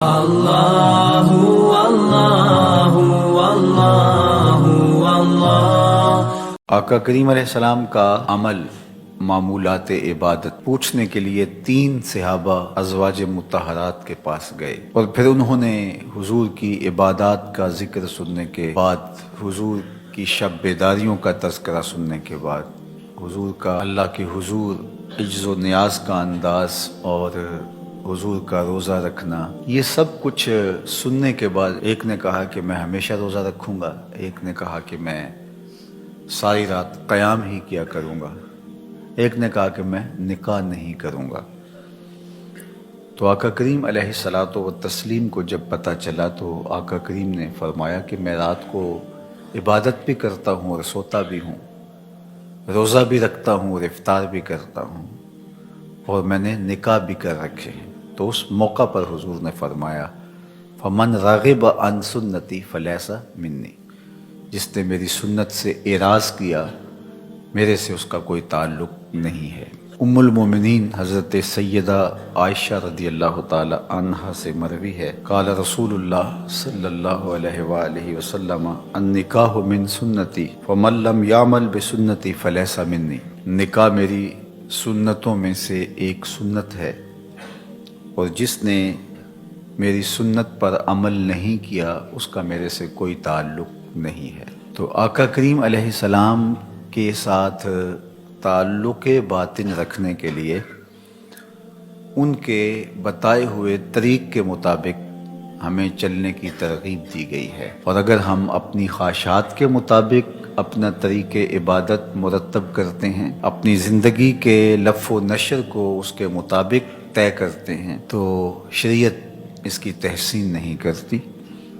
اللہ اللہ اللہ اللہ۔ آقا کریم علیہ السلام کا عمل معمولات عبادت پوچھنے کے لیے 3 صحابہ ازواج مطہرات کے پاس گئے، اور پھر انہوں نے حضور کی عبادات کا ذکر سننے کے بعد، حضور کی شب بیداریوں کا تذکرہ سننے کے بعد، حضور کا اللہ کے حضور عجز و نیاز کا انداز اور حضور کا روزہ رکھنا، یہ سب کچھ سننے کے بعد ایک نے کہا کہ میں ہمیشہ روزہ رکھوں گا، ایک نے کہا کہ میں ساری رات قیام ہی کیا کروں گا، ایک نے کہا کہ میں نکاح نہیں کروں گا۔ تو آقا کریم علیہ الصلاۃ والتسلیم کو جب پتہ چلا تو آقا کریم نے فرمایا کہ میں رات کو عبادت بھی کرتا ہوں اور سوتا بھی ہوں، روزہ بھی رکھتا ہوں اور افطار بھی کرتا ہوں، اور میں نے نکاح بھی کر رکھے ہیں۔ تو اس موقع پر حضور نے فرمایا فمن راغب عن سنتی فلیس منی، جس نے میری سنت سے اعراض کیا، میرے سے اس کا کوئی تعلق نہیں ہے۔ ام المومنین حضرت سیدہ عائشہ رضی اللہ تعالی عنہا سے مروی ہے، قال رسول اللہ صلی اللہ علیہ وآلہ وسلم النکاح من سنتی فمن لم یعمل بسنتی فلیس منی، نکاح میری سنتوں میں سے ایک سنت ہے، اور جس نے میری سنت پر عمل نہیں کیا اس کا میرے سے کوئی تعلق نہیں ہے۔ تو آقا کریم علیہ السلام کے ساتھ تعلق باطن رکھنے کے لیے ان کے بتائے ہوئے طریق کے مطابق ہمیں چلنے کی ترغیب دی گئی ہے، اور اگر ہم اپنی خواہشات کے مطابق اپنا طریق عبادت مرتب کرتے ہیں، اپنی زندگی کے لف و نشر کو اس کے مطابق طے کرتے ہیں، تو شریعت اس کی تحسین نہیں کرتی،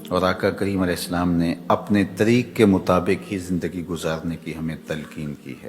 اور آقا کریم علیہ السلام نے اپنے طریق کے مطابق ہی زندگی گزارنے کی ہمیں تلقین کی ہے۔